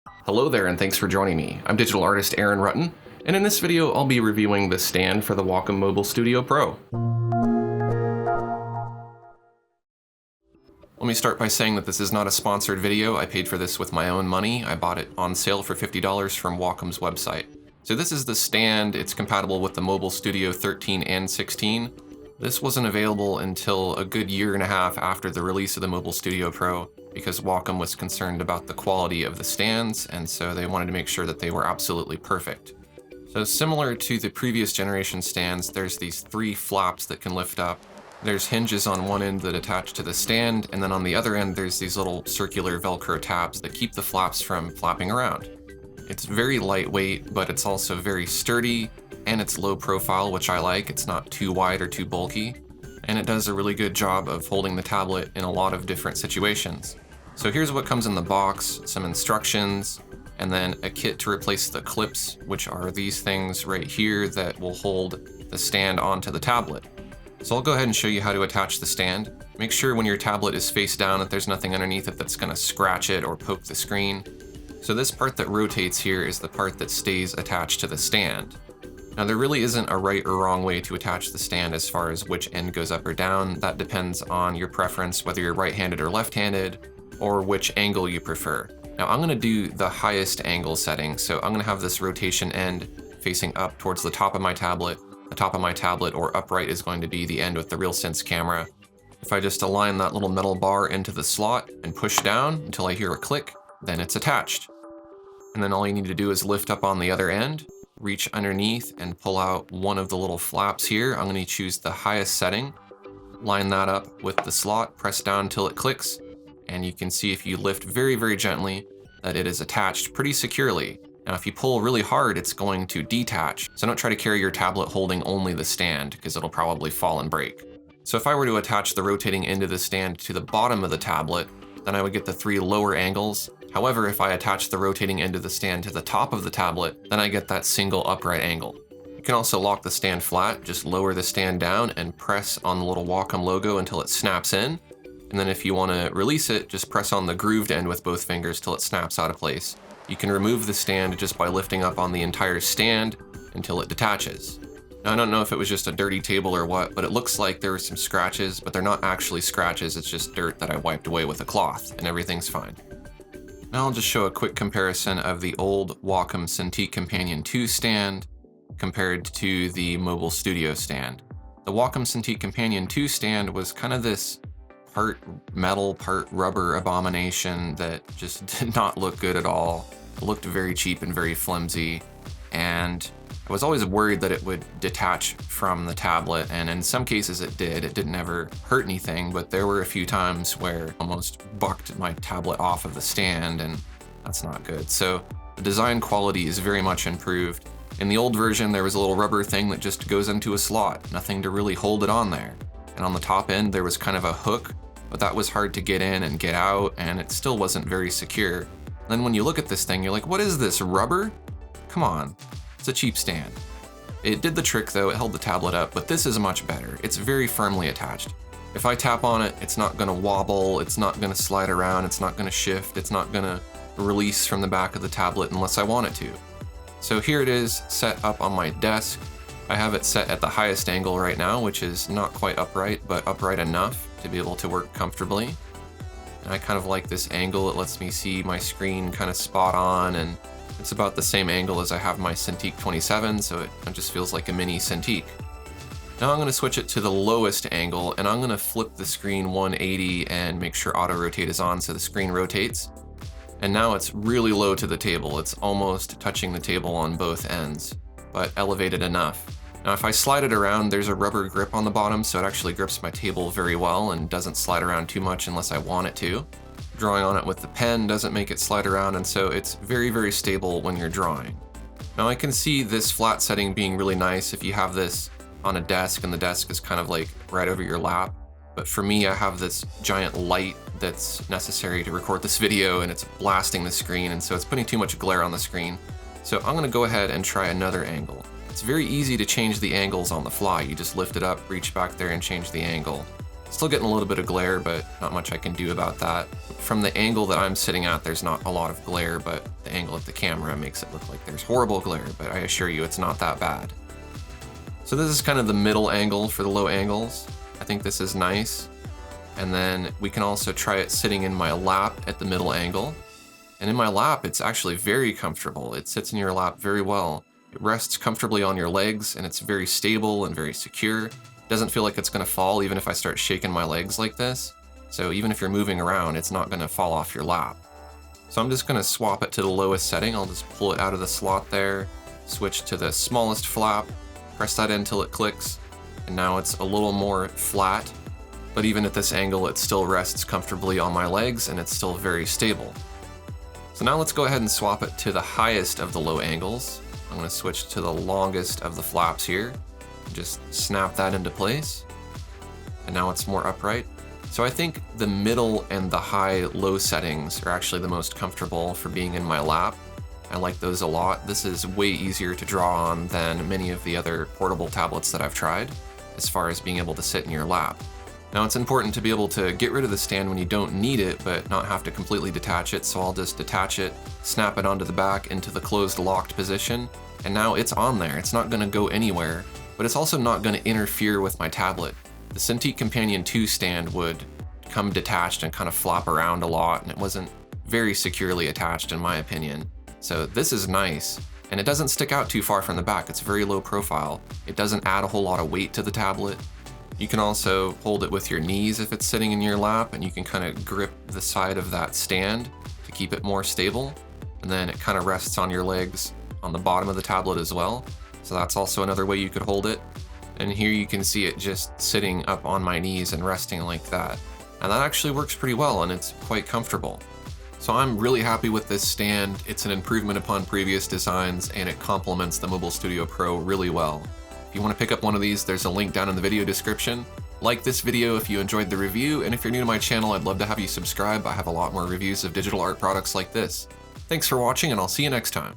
Hello there and thanks for joining me. I'm digital artist Aaron Rutten, and in this video I'll be reviewing the stand for the Wacom MobileStudio Pro. Let me start by saying that this is not a sponsored video. I paid for this with my own money. I bought it on sale for $50 from Wacom's website. So this is the stand. It's compatible with the MobileStudio 13 and 16. This wasn't available until a good year and a half after the release of the MobileStudio Pro, because Wacom was concerned about the quality of the stands, and so they wanted to make sure that they were absolutely perfect. So similar to the previous generation stands, there's these three flaps that can lift up. There's hinges on one end that attach to the stand, and then on the other end there's these little circular Velcro tabs that keep the flaps from flapping around. It's very lightweight, but it's also very sturdy, and it's low profile, which I like. It's not too wide or too bulky, and it does a really good job of holding the tablet in a lot of different situations. So here's what comes in the box: some instructions, and then a kit to replace the clips, which are these things right here that will hold the stand onto the tablet. So I'll go ahead and show you how to attach the stand. Make sure when your tablet is face down that there's nothing underneath it that's gonna scratch it or poke the screen. So this part that rotates here is the part that stays attached to the stand. Now there really isn't a right or wrong way to attach the stand as far as which end goes up or down. That depends on your preference, whether you're right-handed or left-handed, or which angle you prefer. Now I'm gonna do the highest angle setting, so I'm gonna have this rotation end facing up towards the top of my tablet. The top of my tablet, or upright, is going to be the end with the RealSense camera. If I just align that little metal bar into the slot and push down until I hear a click, then it's attached. And then all you need to do is lift up on the other end, reach underneath and pull out one of the little flaps here. I'm going to choose the highest setting, line that up with the slot, press down until it clicks, and you can see if you lift very, very gently that it is attached pretty securely. Now if you pull really hard, it's going to detach. So don't try to carry your tablet holding only the stand, because it'll probably fall and break. So if I were to attach the rotating end of the stand to the bottom of the tablet, then I would get the three lower angles. However, if I attach the rotating end of the stand to the top of the tablet, then I get that single upright angle. You can also lock the stand flat, just lower the stand down and press on the little Wacom logo until it snaps in. And then if you want to release it, just press on the grooved end with both fingers till it snaps out of place. You can remove the stand just by lifting up on the entire stand until it detaches. Now I don't know if it was just a dirty table or what, but it looks like there were some scratches, but they're not actually scratches, it's just dirt that I wiped away with a cloth, and everything's fine. Now I'll just show a quick comparison of the old Wacom Cintiq Companion 2 stand compared to the MobileStudio stand. The Wacom Cintiq Companion 2 stand was kind of this part metal, part rubber abomination that just did not look good at all. It looked very cheap and very flimsy, and I was always worried that it would detach from the tablet, and in some cases it did. It didn't ever hurt anything, but there were a few times where it almost bucked my tablet off of the stand, and that's not good. So the design quality is very much improved. In the old version, there was a little rubber thing that just goes into a slot, nothing to really hold it on there. And on the top end, there was kind of a hook, but that was hard to get in and get out, and it still wasn't very secure. Then when you look at this thing, you're like, what is this, rubber? Come on. It's a cheap stand. It did the trick though, it held the tablet up, but this is much better. It's very firmly attached. If I tap on it, it's not gonna wobble, it's not gonna slide around, it's not gonna shift, it's not gonna release from the back of the tablet unless I want it to. So here it is set up on my desk. I have it set at the highest angle right now, which is not quite upright, but upright enough to be able to work comfortably. And I kind of like this angle. It lets me see my screen kind of spot on, and it's about the same angle as I have my Cintiq 27, so it just feels like a mini Cintiq. Now I'm going to switch it to the lowest angle, and I'm going to flip the screen 180 and make sure auto rotate is on so the screen rotates. And now it's really low to the table. It's almost touching the table on both ends, but elevated enough. Now if I slide it around, there's a rubber grip on the bottom, so it actually grips my table very well and doesn't slide around too much unless I want it to. Drawing on it with the pen doesn't make it slide around, and so it's very, very stable when you're drawing. Now I can see this flat setting being really nice if you have this on a desk and the desk is kind of like right over your lap. But for me, I have this giant light that's necessary to record this video, and it's blasting the screen, and so it's putting too much glare on the screen. So I'm gonna go ahead and try another angle. It's very easy to change the angles on the fly. You just lift it up, reach back there, and change the angle. Still getting a little bit of glare, but not much I can do about that. From the angle that I'm sitting at, there's not a lot of glare, but the angle of the camera makes it look like there's horrible glare, but I assure you it's not that bad. So this is kind of the middle angle for the low angles. I think this is nice. And then we can also try it sitting in my lap at the middle angle. And in my lap, it's actually very comfortable. It sits in your lap very well. It rests comfortably on your legs, and it's very stable and very secure. It doesn't feel like it's gonna fall even if I start shaking my legs like this. So even if you're moving around, it's not gonna fall off your lap. So I'm just gonna swap it to the lowest setting. I'll just pull it out of the slot there, switch to the smallest flap, press that in until it clicks, and now it's a little more flat. But even at this angle, it still rests comfortably on my legs, and it's still very stable. So now let's go ahead and swap it to the highest of the low angles. I'm going to switch to the longest of the flaps here, and just snap that into place. And now it's more upright. So I think the middle and the high-low settings are actually the most comfortable for being in my lap. I like those a lot. This is way easier to draw on than many of the other portable tablets that I've tried, as far as being able to sit in your lap. Now it's important to be able to get rid of the stand when you don't need it, but not have to completely detach it, so I'll just detach it, snap it onto the back into the closed locked position, and now it's on there. It's not going to go anywhere, but it's also not going to interfere with my tablet. The Cintiq Companion 2 stand would come detached and kind of flop around a lot, and it wasn't very securely attached in my opinion. So this is nice, and it doesn't stick out too far from the back. It's very low profile. It doesn't add a whole lot of weight to the tablet. You can also hold it with your knees if it's sitting in your lap, and you can kind of grip the side of that stand to keep it more stable. And then it kind of rests on your legs on the bottom of the tablet as well. So that's also another way you could hold it. And here you can see it just sitting up on my knees and resting like that. And that actually works pretty well, and it's quite comfortable. So I'm really happy with this stand. It's an improvement upon previous designs, and it complements the MobileStudio Pro really well. If you want to pick up one of these, there's a link down in the video description. Like this video if you enjoyed the review, and if you're new to my channel, I'd love to have you subscribe. I have a lot more reviews of digital art products like this. Thanks for watching, and I'll see you next time.